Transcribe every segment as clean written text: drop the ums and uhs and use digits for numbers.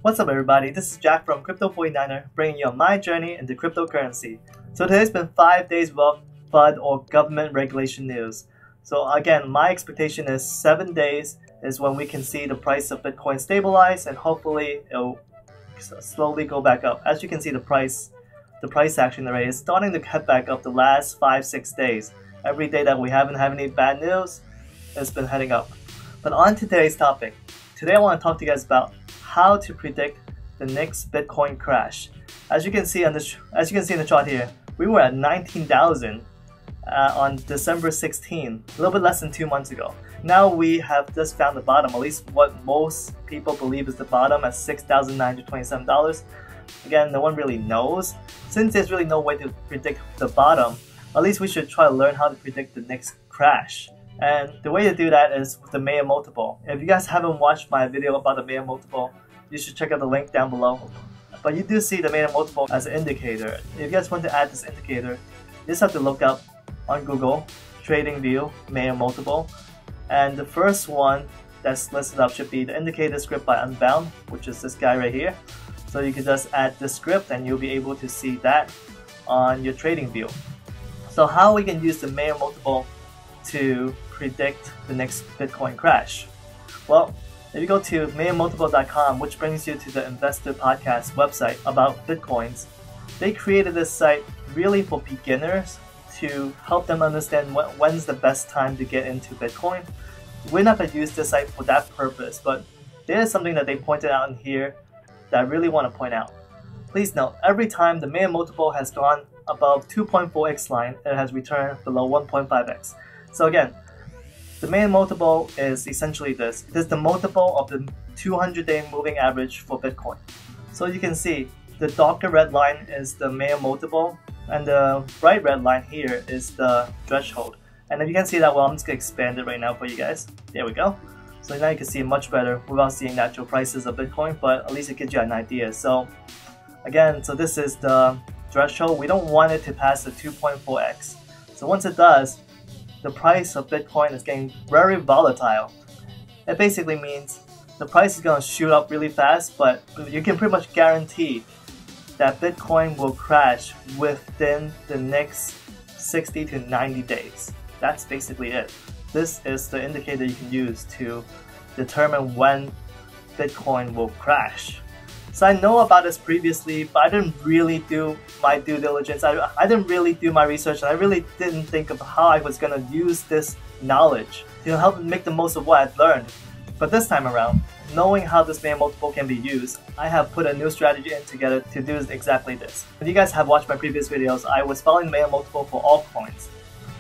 What's up everybody, this is Jack from Crypto49er bringing you on my journey into cryptocurrency. So today's been 5 days of FUD or government regulation news. So again, my expectation is 7 days is when we can see the price of Bitcoin stabilize and hopefully it'll slowly go back up. As you can see, the price action rate is starting to head back up the last 5-6 days. Every day that we haven't had any bad news, it's been heading up. But on to today's topic. Today I want to talk to you guys about how to predict the next Bitcoin crash. As you can see in the chart here, we were at 19,000 on December 16, a little bit less than 2 months ago. Now we have just found the bottom, at least what most people believe is the bottom, at $6,927. Again, no one really knows. Since there's really no way to predict the bottom, at least we should try to learn how to predict the next crash. And the way to do that is with the Mayer multiple. If you guys haven't watched my video about the Mayer multiple, you should check out the link down below. But you do see the Mayer multiple as an indicator. If you guys want to add this indicator, you just have to look up on Google, TradingView, Mayer multiple. And the first one that's listed up should be the indicator script by Unbound, which is this guy right here. So you can just add this script and you'll be able to see that on your TradingView. So how we can use the Mayer multiple to predict the next Bitcoin crash? Well, if you go to mayermultiple.com, which brings you to the Investor Podcast website about Bitcoins, they created this site really for beginners to help them understand when's the best time to get into Bitcoin. We're not going to use this site for that purpose, but there's something that they pointed out in here that I really want to point out. Please note, every time the Mayer multiple has gone above 2.4x line, it has returned below 1.5x. So again, the Mayer multiple is essentially this. It is the multiple of the 200-day moving average for Bitcoin. So you can see the darker red line is the Mayer multiple and the bright red line here is the threshold. And if you can see that well, I'm just going to expand it right now for you guys. There we go. So now you can see it much better without seeing the actual prices of Bitcoin, but at least it gives you an idea. So again, so this is the threshold. We don't want it to pass the 2.4x. So once it does, the price of Bitcoin is getting very volatile. It basically means the price is going to shoot up really fast, but you can pretty much guarantee that Bitcoin will crash within the next 60 to 90 days. That's basically it. This is the indicator you can use to determine when Bitcoin will crash. So I know about this previously, but I didn't really do my due diligence. I didn't really do my research, and I really didn't think of how I was going to use this knowledge to help make the most of what I've learned. But this time around, knowing how this Mayer multiple can be used, I have put a new strategy in together to do exactly this. If you guys have watched my previous videos, I was following the Mayer multiple for altcoins.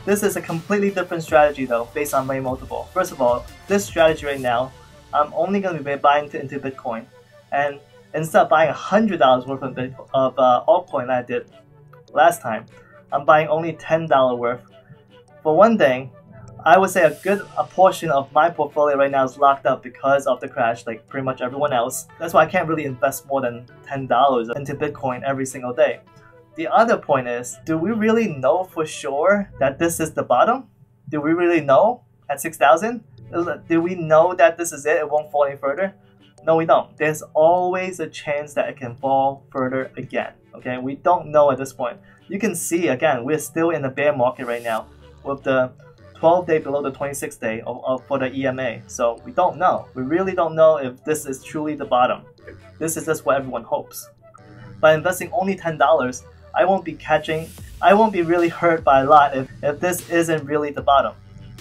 This is a completely different strategy though, based on Mayer multiple. First of all, this strategy right now, I'm only going to be buying into Bitcoin, and instead of buying $100 worth of altcoin that I did last time, I'm buying only $10 worth. For one thing, I would say a portion of my portfolio right now is locked up because of the crash, like pretty much everyone else. That's why I can't really invest more than $10 into Bitcoin every single day. The other point is, do we really know for sure that this is the bottom? Do we really know at 6,000? Do we know that this is it? It won't fall any further? No, we don't. There's always a chance that it can fall further again. Okay, we don't know at this point. You can see again, we're still in the bear market right now with the 12-day below the 26-day for the EMA. So we don't know. We really don't know if this is truly the bottom. This is just what everyone hopes. By investing only $10, I won't be really hurt by a lot if this isn't really the bottom.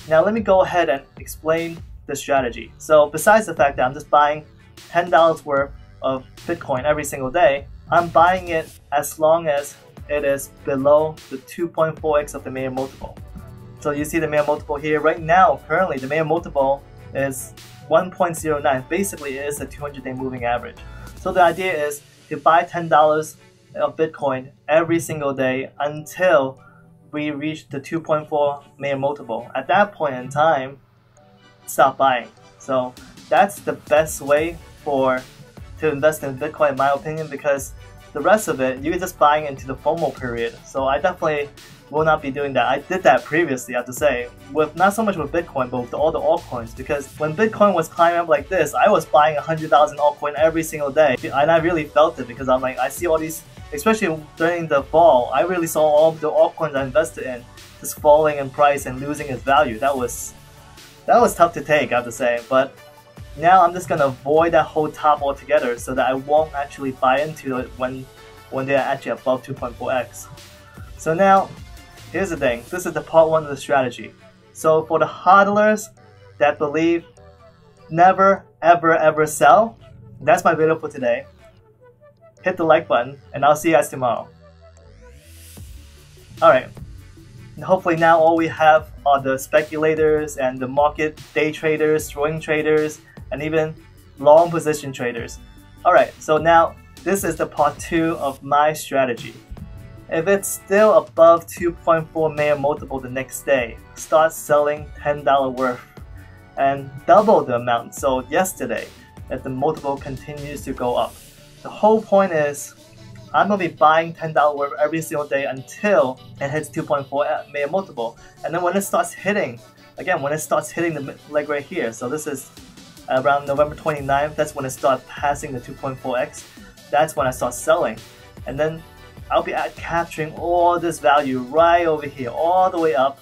Now let me go ahead and explain the strategy. So besides the fact that I'm just buying $10 worth of Bitcoin every single day, I'm buying it as long as it is below the 2.4x of the Mayer multiple. So you see the Mayer multiple here. Right now, currently, the Mayer multiple is 1.09. Basically, it is a 200-day moving average. So the idea is to buy $10 of Bitcoin every single day until we reach the 2.4 Mayer multiple. At that point in time, stop buying. So that's the best way to invest in Bitcoin in my opinion, because the rest of it, you're just buying into the FOMO period. So I definitely will not be doing that. I did that previously, I have to say, with not so much with Bitcoin, but with all the altcoins, because when Bitcoin was climbing up like this, I was buying 100,000 altcoin every single day, and I really felt it because I'm like, I see all these, especially during the fall, I really saw all the altcoins I invested in just falling in price and losing its value. That was tough to take, I have to say, but now I'm just gonna avoid that whole top altogether so that I won't actually buy into it when they're actually above 2.4x. So now, here's the thing, this is the part 1 of the strategy. So for the hodlers that believe never ever ever sell, that's my video for today. Hit the like button and I'll see you guys tomorrow. Alright, hopefully now all we have are the speculators and the market day traders, swing traders, and even long position traders. Alright, so now this is the part 2 of my strategy. If it's still above 2.4 million multiple the next day, start selling $10 worth and double the amount sold yesterday if the multiple continues to go up. The whole point is I'm going to be buying $10 worth every single day until it hits 2.4 million multiple. And then when it starts hitting, again, when it starts hitting the leg right here, so this is around November 29th, that's when it starts passing the 2.4x. That's when I start selling. And then I'll be capturing all this value right over here, all the way up.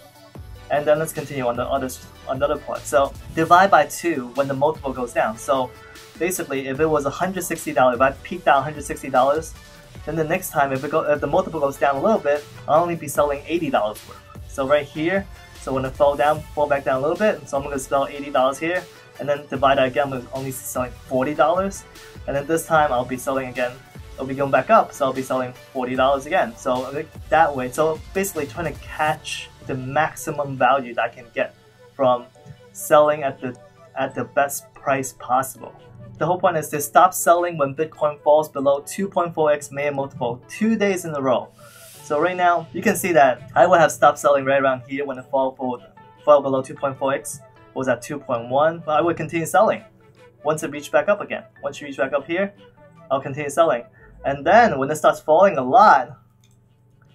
And then let's continue on the other part. So divide by 2 when the multiple goes down. So basically, if it was $160, if I peaked out $160, then the next time if the multiple goes down a little bit, I'll only be selling $80 worth. So right here, so when it fall back down a little bit, so I'm going to sell $80 here, and then divide that again, I'm only selling $40. And then this time I'll be selling again. It'll be going back up, so I'll be selling $40 again. So that way, so basically trying to catch the maximum value that I can get from selling at the best price possible. The whole point is to stop selling when Bitcoin falls below 2.4x million multiple 2 days in a row. So right now, you can see that I would have stopped selling right around here when it fell below 2.4x. Was at 2.1, but I would continue selling once it reached back up again. Once you reach back up here, I'll continue selling. And then when it starts falling a lot,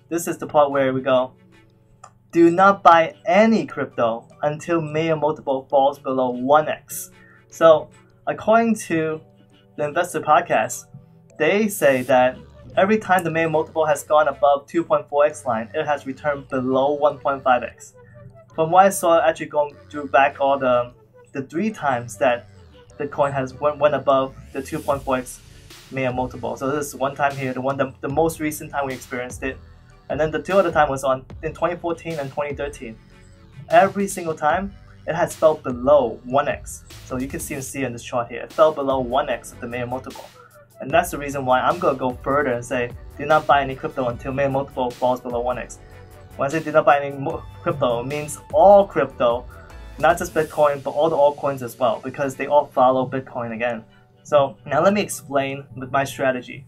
this is the part where we go, do not buy any crypto until million multiple falls below 1x. So according to the Investor Podcast, they say that every time the million multiple has gone above 2.4x line, it has returned below 1.5x. From what I saw, actually going through back all the 3 times that Bitcoin has went above the 2.4x million multiple. So this is one time here, the most recent time we experienced it, and then the 2 other time was in 2014 and 2013. Every single time, it has fell below 1x. So you can see in this chart here, it fell below 1x of the million multiple. And that's the reason why I'm going to go further and say, do not buy any crypto until million multiple falls below 1x. When I say do not buy any crypto, it means all crypto, not just Bitcoin, but all the altcoins as well, because they all follow Bitcoin again. So now let me explain with my strategy.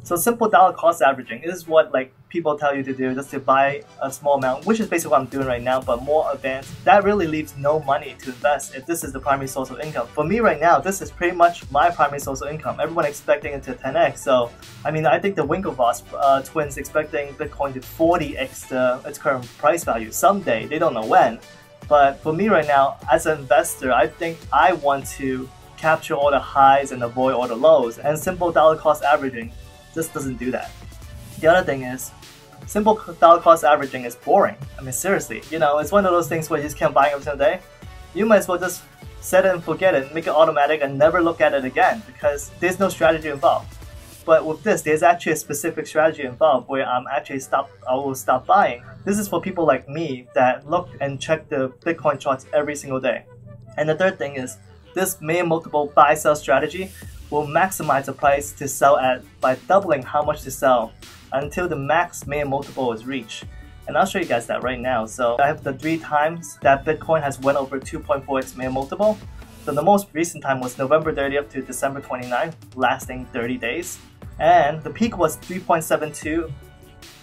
So simple dollar cost averaging, this is what people tell you to do, just to buy a small amount, which is basically what I'm doing right now, but more advanced. That really leaves no money to invest if this is the primary source of income. For me right now, this is pretty much my primary source of income. Everyone expecting it to 10x. So I mean, I think the Winklevoss twins expecting Bitcoin to 40x its current price value someday. They don't know when. But for me right now, as an investor, I think I want to capture all the highs and avoid all the lows. And simple dollar cost averaging just doesn't do that. The other thing is, simple dollar cost averaging is boring. I mean, seriously, it's one of those things where you just can't buy every single day. You might as well just set it and forget it, make it automatic and never look at it again because there's no strategy involved. But with this, there's actually a specific strategy involved where I will stop buying. This is for people like me that look and check the Bitcoin charts every single day. And the third thing is, this million multiple buy-sell strategy will maximize the price to sell at by doubling how much to sell until the max million multiple is reached. And I'll show you guys that right now. So I have the 3 times that Bitcoin has went over 2.4x million multiple. So the most recent time was November 30th to December 29th, lasting 30 days. And the peak was 3.72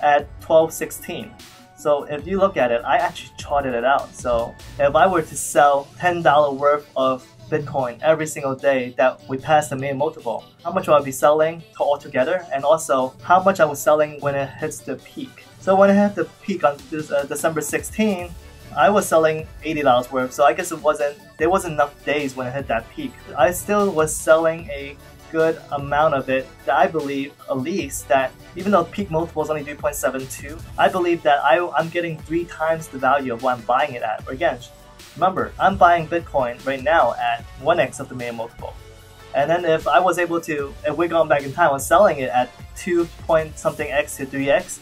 at 12/16. So if you look at it, I actually charted it out. So if I were to sell $10 worth of Bitcoin every single day that we pass the main multiple, how much will I be selling altogether, and also how much I was selling when it hits the peak. So when it hit the peak on December 16, I was selling $80 worth, so I guess there wasn't enough days when it hit that peak. I still was selling a good amount of it that I believe, at least, that even though peak multiple is only 3.72, I believe that I'm getting 3 times the value of what I'm buying it at. Again, remember, I'm buying Bitcoin right now at 1x of the main multiple. And then if I was able to, if we're going back in time, I was selling it at 2 point something x to 3x.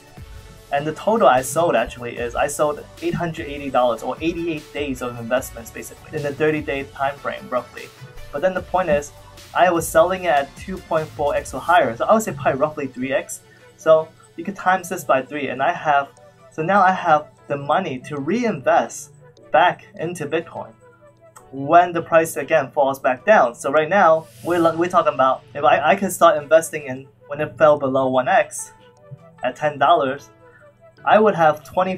And the total I sold actually is I sold $880 or 88 days of investments basically in a 30-day time frame roughly. But then the point is, I was selling it at 2.4x or higher, so I would say probably roughly 3x. So you can times this by 3, and now I have the money to reinvest back into Bitcoin when the price again falls back down. So right now we're talking about if I can start investing in when it fell below 1x at $10, I would have roughly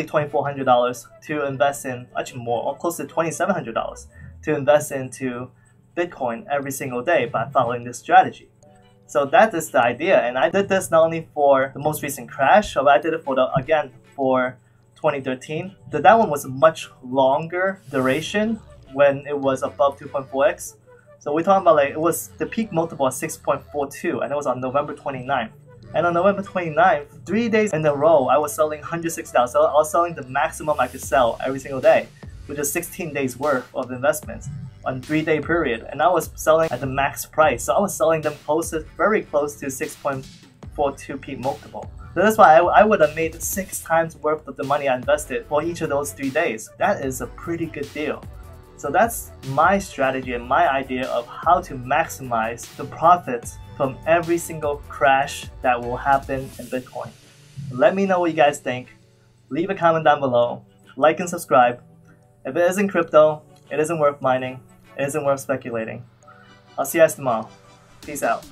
$2,400 to invest in, actually more, or close to $2,700 to invest into Bitcoin every single day by following this strategy. So that is the idea, and I did this not only for the most recent crash, but I did it for 2013. That one was a much longer duration when it was above 2.4x. So we're talking about it was the peak multiple at 6.42, and it was on November 29th. And on November 29th, 3 days in a row, I was selling $106. So I was selling the maximum I could sell every single day, which is 16 days worth of investments on 3-day period. And I was selling at the max price. So I was selling them very close to 6.42 peak multiple. So that's why I would have made 6 times worth of the money I invested for each of those 3 days. That is a pretty good deal. So that's my strategy and my idea of how to maximize the profits from every single crash that will happen in Bitcoin. Let me know what you guys think. Leave a comment down below. Like and subscribe. If it isn't crypto, it isn't worth mining. It isn't worth speculating. I'll see you guys tomorrow. Peace out.